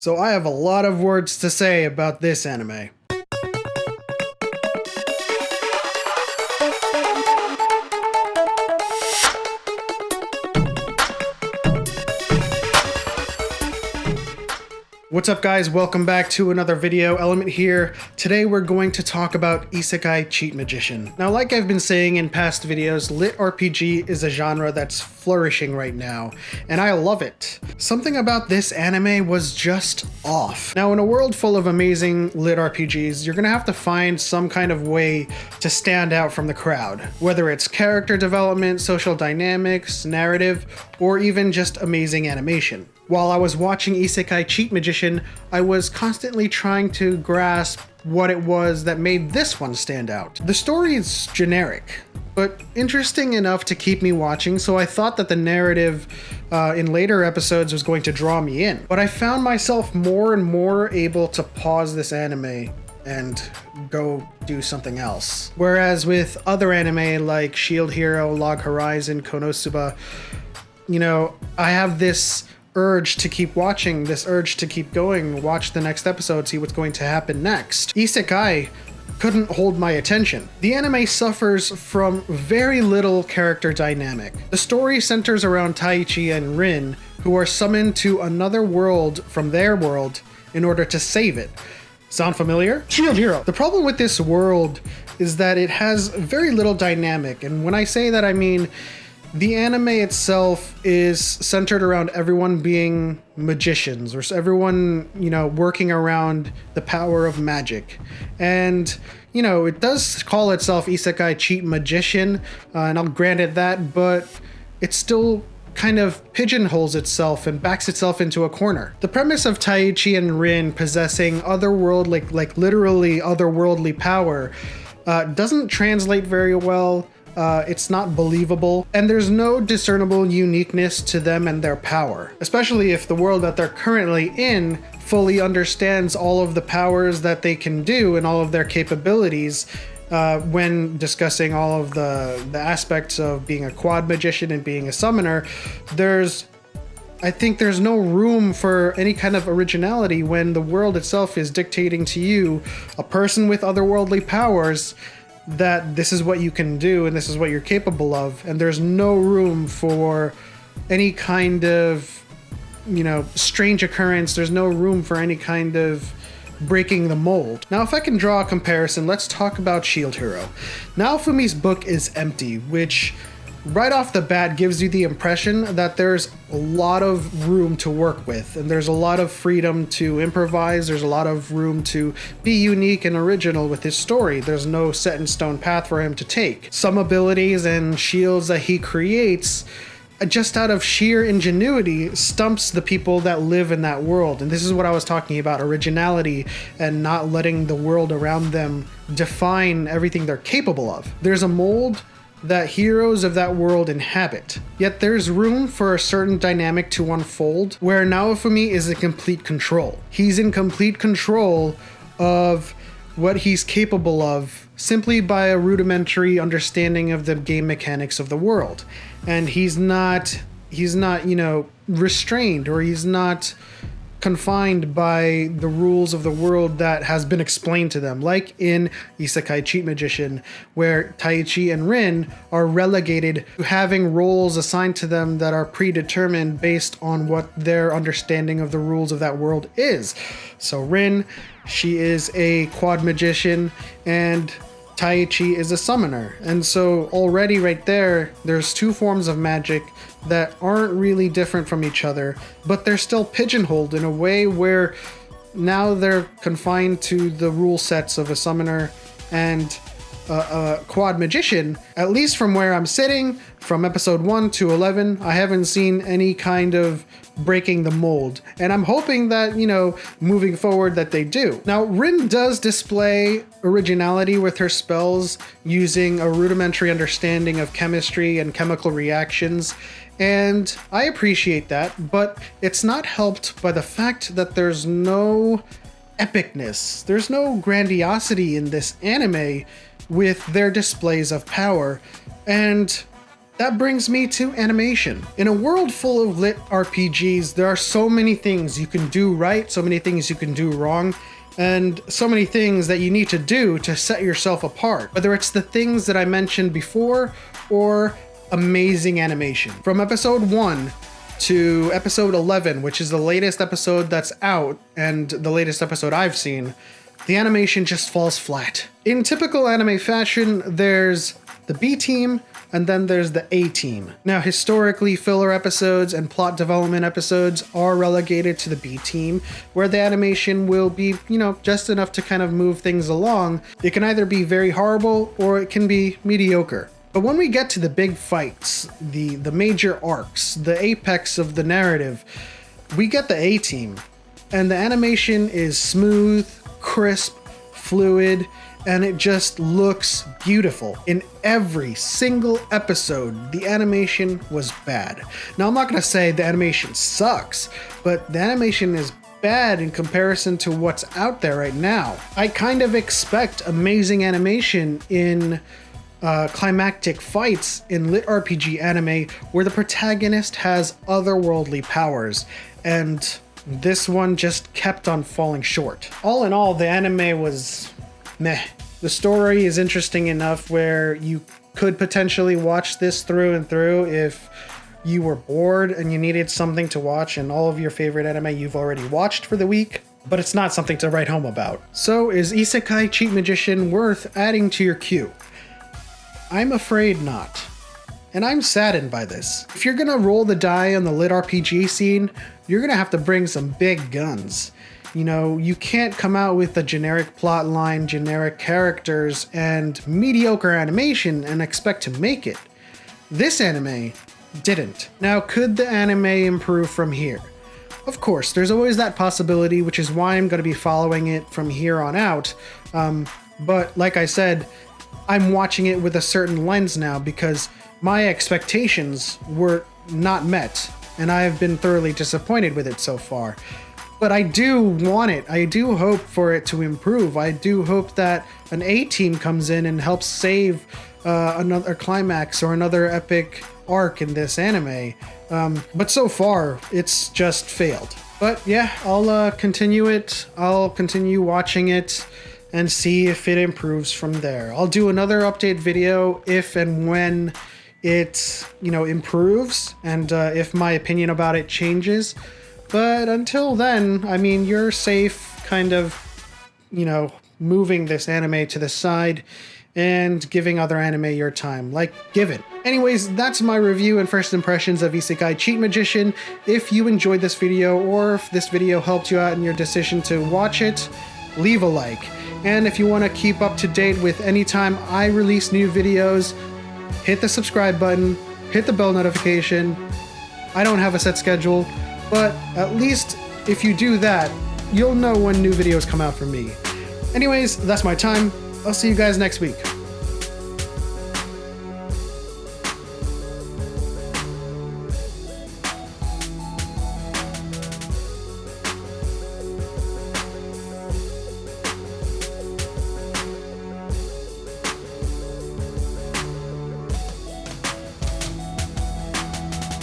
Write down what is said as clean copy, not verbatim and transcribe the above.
So I have a lot of words to say about this anime. What's up guys, welcome back to another video. Element here. Today we're going to talk about Isekai Cheat Magician. Now like I've been saying in past videos, LitRPG is a genre that's flourishing right now, and I love it. Something about this anime was just off. Now in a world full of amazing LitRPGs, you're gonna have to find some kind of way to stand out from the crowd. Whether it's character development, social dynamics, narrative, or even just amazing animation. While I was watching Isekai Cheat Magician, I was constantly trying to grasp what it was that made this one stand out. The story is generic, but interesting enough to keep me watching, so I thought that the narrative in later episodes was going to draw me in. But I found myself more and more able to pause this anime and go do something else. Whereas with other anime like Shield Hero, Log Horizon, Konosuba, I have this urge to keep watching, this urge to keep going, watch the next episode, see what's going to happen next. Isekai couldn't hold my attention. The anime suffers from very little character dynamic. The story centers around Taichi and Rin, who are summoned to another world from their world in order to save it. Sound familiar? Shield Hero. The problem with this world is that it has very little dynamic, and when I say that I mean the anime itself is centered around everyone being magicians, or everyone, working around the power of magic. And, it does call itself Isekai Cheat Magician, and I'll grant it that, but it still kind of pigeonholes itself and backs itself into a corner. The premise of Taichi and Rin possessing otherworldly, like literally otherworldly power, doesn't translate very well. It's not believable, and there's no discernible uniqueness to them and their power, especially if the world that they're currently in fully understands all of the powers that they can do and all of their capabilities when discussing all of the aspects of being a quad magician and being a summoner. I think there's no room for any kind of originality when the world itself is dictating to you, a person with otherworldly powers, that this is what you can do and this is what you're capable of, and there's no room for any kind of strange occurrence. There's no room for any kind of breaking the mold. Now if I can draw a comparison, let's talk about Shield Hero. Naofumi's book is empty, which right off the bat gives you the impression that there's a lot of room to work with, and there's a lot of freedom to improvise. There's a lot of room to be unique and original with his story. There's no set in stone path for him to take. Some abilities and shields that he creates, just out of sheer ingenuity, stumps the people that live in that world. And this is what I was talking about, originality and not letting the world around them define everything they're capable of. There's a mold that heroes of that world inhabit. Yet there's room for a certain dynamic to unfold where Naofumi is in complete control. He's in complete control of what he's capable of simply by a rudimentary understanding of the game mechanics of the world. And he's not, restrained, or he's not confined by the rules of the world that has been explained to them, like in Isekai Cheat Magician, where Taichi and Rin are relegated to having roles assigned to them that are predetermined based on what their understanding of the rules of that world is. So Rin, she is a quad magician, and Taichi is a summoner. And so already right there's two forms of magic that aren't really different from each other, but they're still pigeonholed in a way where now they're confined to the rule sets of a summoner and a quad magician. At least from where I'm sitting, from episode 1 to 11, I haven't seen any kind of breaking the mold, and I'm hoping that, moving forward, that they do. Now, Rin does display originality with her spells, using a rudimentary understanding of chemistry and chemical reactions, and I appreciate that, but it's not helped by the fact that there's no epicness, there's no grandiosity in this anime with their displays of power. And That brings me to animation. In a world full of lit RPGs, there are so many things you can do right, so many things you can do wrong, and so many things that you need to do to set yourself apart. Whether it's the things that I mentioned before or amazing animation. From episode 1 to episode 11, which is the latest episode that's out and the latest episode I've seen, the animation just falls flat. In typical anime fashion, there's the B team, and then there's the A team. Now, historically, filler episodes and plot development episodes are relegated to the B team, where the animation will be, just enough to kind of move things along. It can either be very horrible or it can be mediocre. But when we get to the big fights, the major arcs, the apex of the narrative, we get the A team, and the animation is smooth, crisp, fluid, and it just looks beautiful. In every single episode, the animation was bad. Now, I'm not gonna say the animation sucks, but the animation is bad in comparison to what's out there right now. I kind of expect amazing animation in climactic fights in lit RPG anime where the protagonist has otherworldly powers, and this one just kept on falling short. All in all, the anime was meh. The story is interesting enough where you could potentially watch this through and through if you were bored and you needed something to watch and all of your favorite anime you've already watched for the week, but it's not something to write home about. So is Isekai Cheat Magician worth adding to your queue? I'm afraid not. And I'm saddened by this. If you're gonna roll the die on the lit RPG scene, you're gonna have to bring some big guns. You can't come out with a generic plot line, generic characters, and mediocre animation and expect to make it. This anime didn't. Now, could the anime improve from here? Of course, there's always that possibility, which is why I'm going to be following it from here on out. But like I said, I'm watching it with a certain lens now because my expectations were not met, and I've been thoroughly disappointed with it so far. But I do want it. I do hope for it to improve. I do hope that an A team comes in and helps save another climax or another epic arc in this anime. But so far, it's just failed. But yeah, I'll continue it. I'll continue watching it and see if it improves from there. I'll do another update video if and when it, improves and if my opinion about it changes. But until then, you're safe kind of, moving this anime to the side and giving other anime your time, like Give It. Anyways, that's my review and first impressions of Isekai Cheat Magician. If you enjoyed this video or if this video helped you out in your decision to watch it, leave a like. And if you want to keep up to date with any time I release new videos, hit the subscribe button, hit the bell notification. I don't have a set schedule, but at least if you do that, you'll know when new videos come out from me. Anyways, that's my time. I'll see you guys next week.